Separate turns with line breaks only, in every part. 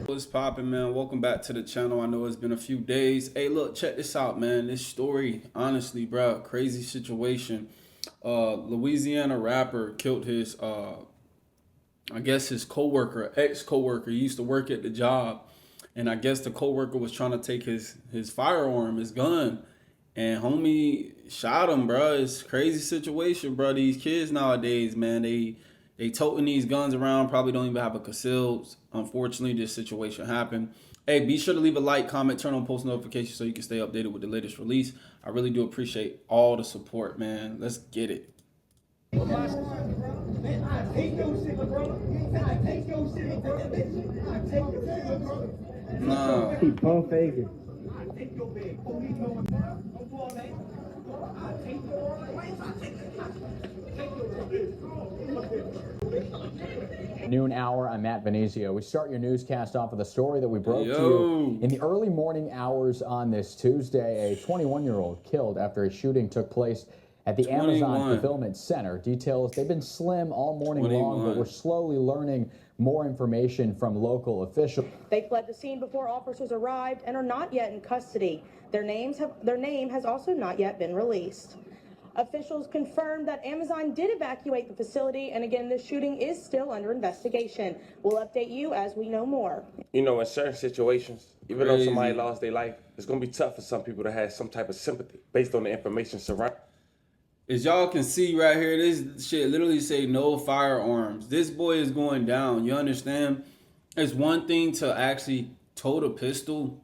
What's poppin', man? Welcome back to the channel. I know it's been a few days. Hey, look, check this out, man. This story, honestly, bro, crazy situation. Louisiana rapper killed his, I guess his coworker, ex-coworker. He used to work at the job, and I guess the coworker was trying to take his firearm, his gun, and homie shot him, bro. It's a crazy situation, bro. These kids nowadays, man, they toting these guns around, probably don't even have a concealed. Unfortunately, this situation happened. Hey, be sure to leave a like, comment, turn on post notifications so you can stay updated with the latest release. I really do appreciate all the support, man. Let's get it. Nah.
He pump faking.
Noon hour, I'm Matt Venezio. We start your newscast off with a story that we broke to you in the early morning hours on this Tuesday. A 21-year-old killed after a shooting took place at the Amazon Fulfillment Center. Details, they've been slim all morning long, but we're slowly learning more information from local officials.
They fled the scene before officers arrived and are not yet in custody. Their name has also not yet been released. Officials confirmed that Amazon did evacuate the facility, and again, this shooting is still under investigation. We'll update you as we know more.
You know, in certain situations, even though somebody lost their life, it's going to be tough for some people to have some type of sympathy based on the information surrounding.
As y'all can see right here, this shit literally say no firearms. This boy is going down. You understand? It's one thing to actually tote a pistol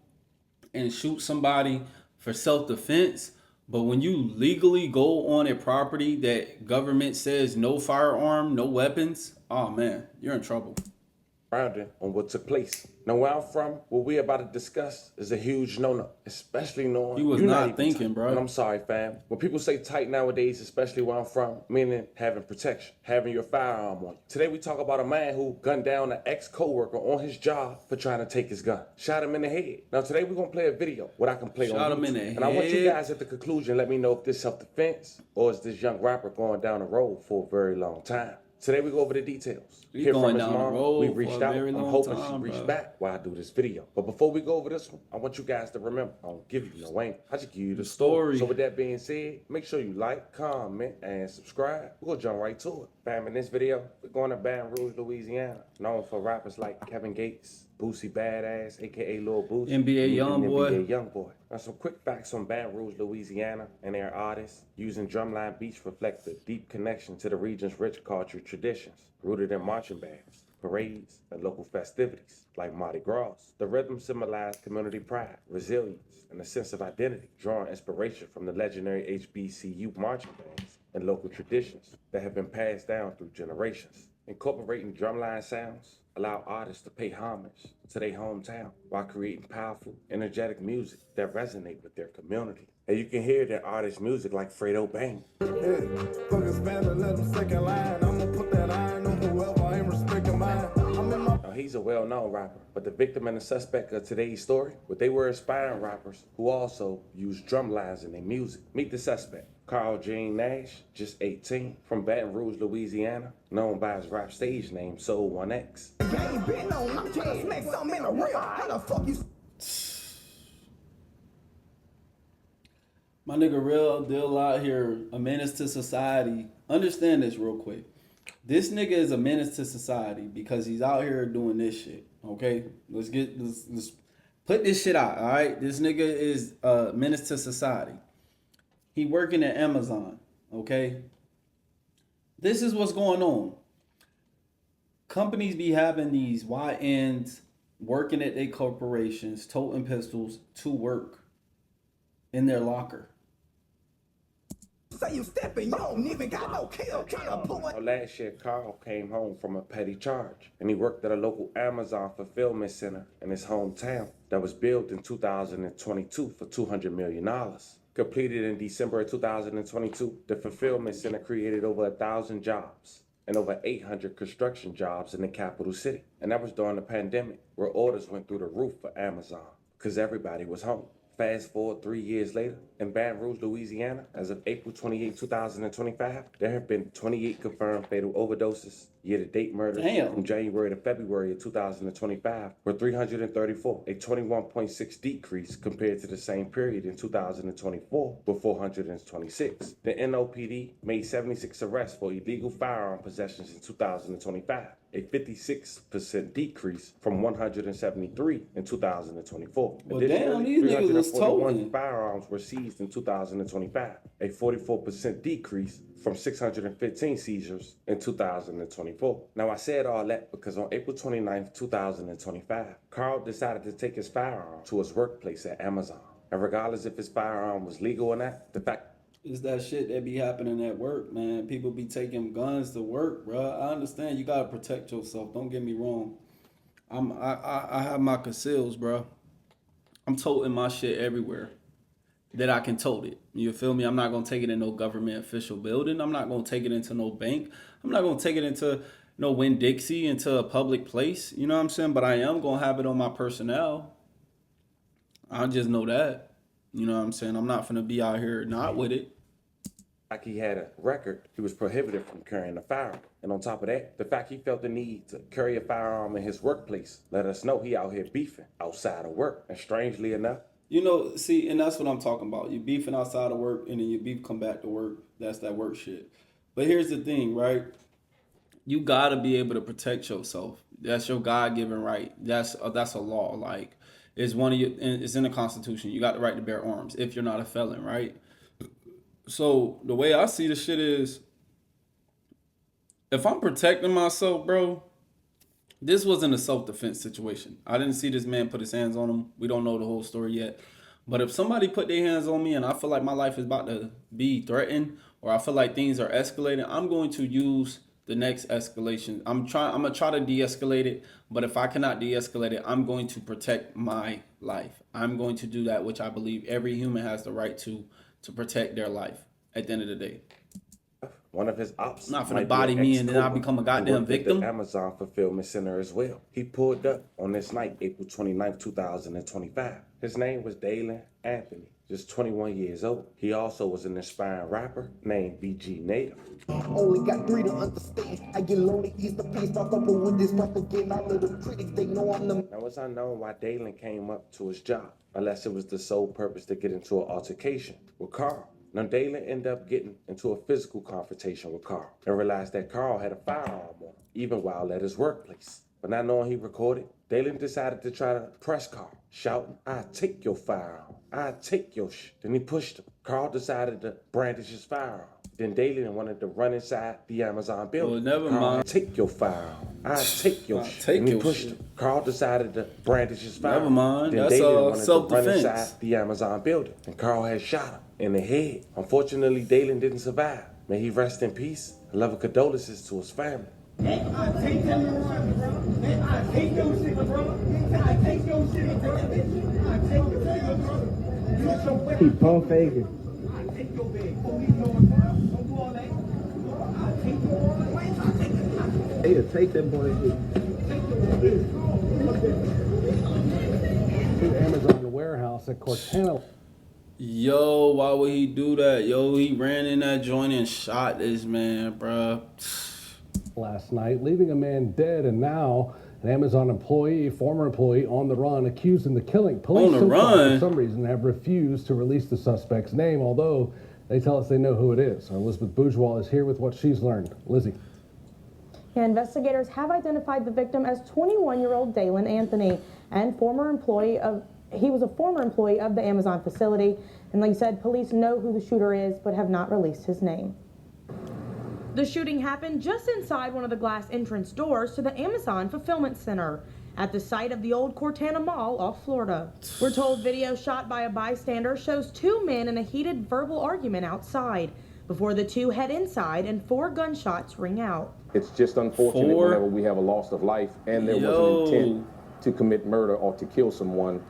and shoot somebody for self-defense, but when you legally go on a property that government says no firearm, no weapons, oh man, you're in trouble.
On what took place. Now, where I'm from, what we're about to discuss is a huge no-no, especially knowing
you was not thinking, bro.
And I'm sorry, fam. When people say tight nowadays, especially where I'm from, meaning having protection, having your firearm on you. Today, we talk about a man who gunned down an ex-coworker on his job for trying to take his gun. Shot him in the head. Now, today, we're going to play a video, what I can play on YouTube.
Shot him in the head.
And I want you guys at the conclusion, let me know if this self-defense or is this young rapper going down the road for a very long time. Today we go over the details.
Hear from his mom.
We reached out. I'm hoping she reached back while I do this video. But before we go over this one, I want you guys to remember, I don't give you no aim. I just give you the story. So with that being said, make sure you like, comment, and subscribe. We're going to jump right to it. Fam, in this video, we're going to Baton Rouge, Louisiana, known for rappers like Kevin Gates, Boosie Badass, aka Lil Boosie,
NBA
NBA Youngboy. Now some quick facts on Baton Rouge, Louisiana, and their artists using drumline beats reflect the deep connection to the region's rich cultural traditions, rooted in marching bands, parades, and local festivities like Mardi Gras. The rhythm symbolized community pride, resilience, and a sense of identity, drawing inspiration from the legendary HBCU marching bands and local traditions that have been passed down through generations. Incorporating drumline sounds allow artists to pay homage to their hometown while creating powerful, energetic music that resonate with their community. And you can hear their artists' music like Fredo Bang. Now, he's a well-known rapper, but the victim and the suspect of today's story, but they were aspiring rappers who also use drum lines in their music. Meet the suspect. Carl Gene Nash, just 18, from Baton Rouge, Louisiana, known by his rap stage name, Soul 1X.
My nigga real deal out here, a menace to society. Understand this real quick. This nigga is a menace to society because he's out here doing this shit, okay? Let's put this shit out, all right? This nigga is a menace to society. He working at Amazon, okay? This is what's going on. Companies be having these YNs working at their corporations, toting pistols to work in their locker.
Say you stepping, you don't even got no kill. Trying to pull it.
Last year, Carl came home from a petty charge, and he worked at a local Amazon fulfillment center in his hometown that was built in 2022 for $200 million. Completed in December of 2022, the fulfillment center created over 1,000 jobs and over 800 construction jobs in the capital city. And that was during the pandemic, where orders went through the roof for Amazon, because everybody was home. Fast forward 3 years later, in Baton Rouge, Louisiana, as of April 28, 2025, there have been 28 confirmed fatal overdoses. Year-to-date murders from January to February of 2025 were 334, a 21.6 decrease compared to the same period in 2024 with 426. The NOPD made 76 arrests for illegal firearm possessions in 2025, a 56% decrease from 173 in 2024.
Well,
Additionally,
damn, these niggas was
341
toting.
firearms were seized in 2025, a 44% decrease from 615 seizures in 2024. Now, I said all that because on April 29, 2025, Carl decided to take his firearm to his workplace at Amazon. And regardless if his firearm was legal or not, the fact
It's that shit that be happening at work, man. People be taking guns to work, bro. I understand you gotta protect yourself. Don't get me wrong. I have my conceals, bro. I'm toting my shit everywhere that I can tote it. You feel me? I'm not gonna take it in no government official building. I'm not gonna take it into no bank. I'm not gonna take it into no Winn-Dixie, into a public place. You know what I'm saying? But I am gonna have it on my personnel. I just know that. You know what I'm saying? I'm not finna be out here not with it.
like he had a record, he was prohibited from carrying a firearm. And on top of that, the fact he felt the need to carry a firearm in his workplace let us know he out here beefing outside of work. And strangely enough,
you know, see, and that's what I'm talking about. You beefing outside of work, and then your beef come back to work. That's that work shit. But here's the thing, right? You gotta be able to protect yourself. That's your God-given right. That's a law. Like, it's one of your. It's in the Constitution. You got the right to bear arms if you're not a felon, right? So the way I see the shit is, if I'm protecting myself, bro, this wasn't a self-defense situation. I didn't see this man put his hands on him. We don't know the whole story yet. But if somebody put their hands on me and I feel like my life is about to be threatened, or I feel like things are escalating, I'm going to use the next escalation. I'm gonna try to de-escalate it, but if I cannot de-escalate it, I'm going to protect my life. I'm going to do that which I believe every human has the right to protect their life at the end of the day.
one of his ops
Not finna body me and then I become a goddamn victim.
The Amazon fulfillment center as well. He pulled up on this night, April 29th, 2025. His name was Dalen Anthony, just 21 years old. He also was an aspiring rapper named BG Native.
Only got 3 to understand. I get lonely, ease the pain, start up with this propaganda. I know the critics, they know I'm the.
Now, it's unknown why Dalen came up to his job, unless it was the sole purpose to get into an altercation with Carl. Now, Dalen ended up getting into a physical confrontation with Carl and realized that Carl had a firearm on him, even while at his workplace. But not knowing he recorded, Dalen decided to try to press Carl, shouting, "I'll take your firearm. I'll take your shit." Then he pushed him. Carl decided to brandish his firearm. Then Dalen wanted to run inside the Amazon building.
Well, never
Carl,
mind.
"Take your firearm. I'll take your shit."
take
And he
your
pushed
shit.
him. Carl decided to brandish his firearm.
Never mind.
Then
That's,
Dalen wanted to run
self-defense.
inside the Amazon building. And Carl had shot him in the head. Unfortunately, Dalen didn't survive. May he rest in peace. I love condolences to his family.
I take them around, bro. I take your shit, bro. I take your shit, bro. I take your shit, bro. You so bad.
He pump faking.
I take your bag. Police know what's up. Don't do all that. I take your bag.
He'll take that boy. To Amazon warehouse at Cortana.
Yo, why would he do that? Yo, he ran in that joint and shot this man, bruh.
Last night, leaving a man dead, and now an Amazon employee, former employee, on the run, accused in the killing. Police
On the
so far,
run?
for some reason, have refused to release the suspect's name, although they tell us they know who it is. Our Elizabeth Bourgeois is here with what she's learned. Lizzie.
Yeah, investigators have identified the victim as 21-year-old Dalen Anthony, and he was a former employee of the Amazon facility. And like you said, police know who the shooter is, but have not released his name. The shooting happened just inside one of the glass entrance doors to the Amazon fulfillment center at the site of the old Cortana Mall off Florida. We're told video shot by a bystander shows 2 men in a heated verbal argument outside before the two head inside and 4 gunshots ring out.
It's just unfortunate
4?
whenever we have a loss of life and there was an intent to commit murder or to kill someone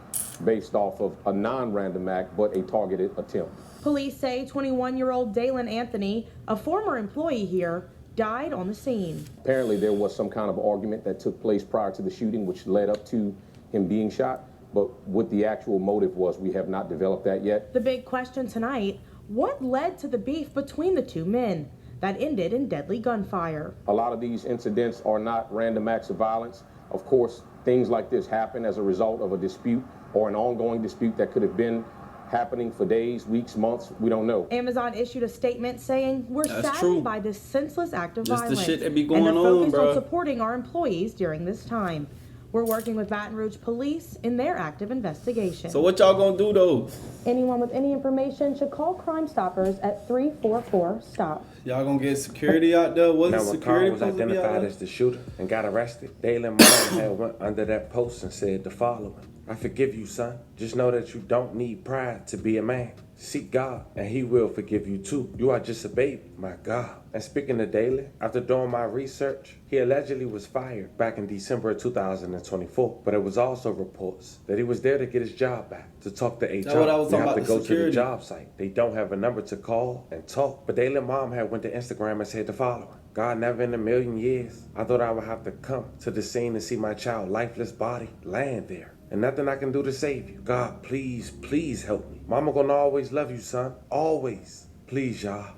based off of a non-random act but a targeted attempt.
Police say 21-year-old Dalen Anthony, a former employee here, died on the scene.
Apparently there was some kind of argument that took place prior to the shooting which led up to him being shot, but what the actual motive was, we have not developed that yet.
The big question tonight, what led to the beef between the two men that ended in deadly gunfire?
A lot of these incidents are not random acts of violence. Of course, things like this happen as a result of a dispute or an ongoing dispute that could have been happening for days, weeks, months, we don't know.
Amazon issued a statement saying, we're saddened by this senseless act of violence.
The shit that be going
and they're focused
on
on supporting our employees during this time. We're working with Baton Rouge Police in their active investigation.
So what y'all gonna do though?
Anyone with any information should call Crime Stoppers at 344-STOP.
Y'all gonna get security out there? Wasn't
Now, when
security
Carl was
supposed to be out
identified
there?
as the shooter and got arrested, Dale and Mom had went under that post and said the following: I forgive you, son. Just know that you don't need pride to be a man. Seek God, and he will forgive you too. You are just a baby, my God. And speaking of Daley, after doing my research, he allegedly was fired back in December of 2024. But it was also reports that he was there to get his job back, to talk to HR.
That's what I was
they
talking
have to
about,
go
the
to the
security.
job site. They don't have a number to call and talk. But Daley Mom had went to Instagram and said the following: God, never in a million years I thought I would have to come to the scene and see my child lifeless body laying there. And nothing I can do to save you. God, please, please help me. Mama gonna always love you, son. Always. Please, y'all.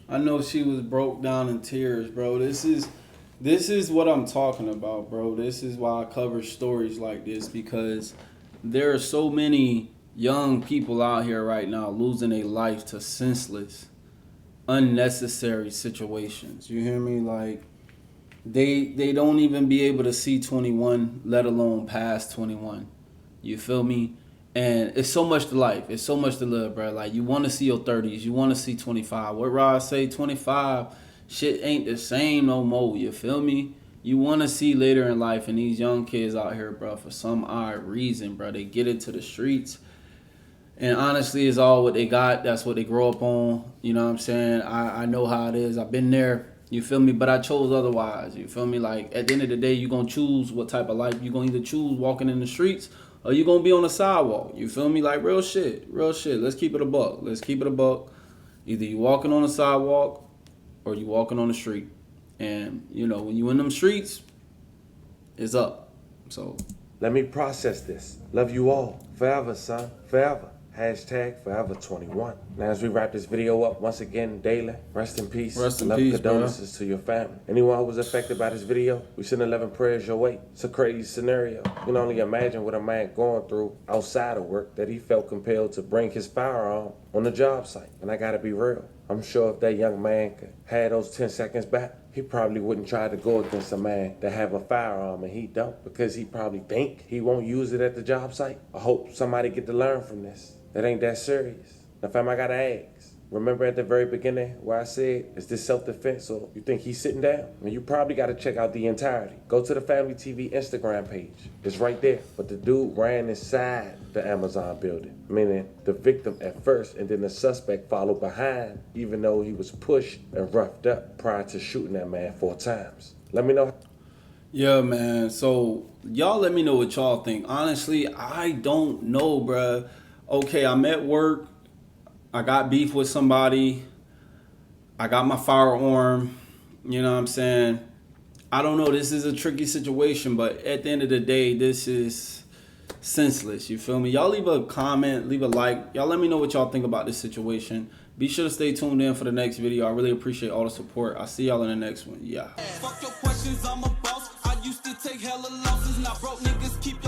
I know she was broke down in tears, bro. This is what I'm talking about, bro. This is why I cover stories like this, because there are so many young people out here right now losing their life to senseless, unnecessary situations. You hear me? Like, they don't even be able to see 21, let alone past 21. You feel me? And it's so much to life. It's so much to live, bro. Like, you want to see your 30s. You want to see 25. What Rod say, 25, shit ain't the same no more. You feel me? You want to see later in life. And these young kids out here, bro, for some odd reason, bro, they get into the streets. And honestly, it's all what they got. That's what they grow up on. You know what I'm saying? I know how it is. I've been there. You feel me? But I chose otherwise. You feel me? Like, at the end of the day, you're going to choose what type of life. You're going to either choose walking in the streets or you're going to be on the sidewalk. You feel me? Like, real shit. Real shit. Let's keep it a buck. Let's keep it a buck. Either you walking on the sidewalk or you walking on the street. And, you know, when you in them streets, it's up. So
Let me process this. Love you all. Forever, son. Forever. Hashtag Forever 21. Now, as we wrap this video up, once again, Dale, rest in peace.
Rest in
Love
peace,
condolences to your family. Anyone who was affected by this video, we send 11 prayers your way. It's a crazy scenario. You can only imagine what a man going through outside of work that he felt compelled to bring his firearm on the job site. And I gotta be real. I'm sure if that young man could have those 10 seconds back, he probably wouldn't try to go against a man that have a firearm and he don't, because he probably think he won't use it at the job site. I hope somebody get to learn from this. That ain't that serious. Now, fam, I gotta ask. Remember at the very beginning where I said, is this self-defense or you think he's sitting down? I mean, you probably gotta check out the entirety. Go to the Family TV Instagram page. It's right there. But the dude ran inside the Amazon building, meaning the victim at first and then the suspect followed behind, even though he was pushed and roughed up prior to shooting that man 4 times. Let me know.
yeah, man. So y'all let me know what y'all think. Honestly, I don't know, bruh. Okay, I'm at work. I got beef with somebody. I got my firearm. You know what I'm saying? I don't know. This is a tricky situation, but at the end of the day, this is senseless. You feel me? Y'all leave a comment, leave a like. Y'all let me know what y'all think about this situation. Be sure to stay tuned in for the next video. I really appreciate all the support. I'll see y'all in the next one. Yeah.
Fuck your questions, I'm a boss. I used to take hella losses. Now broke niggas keep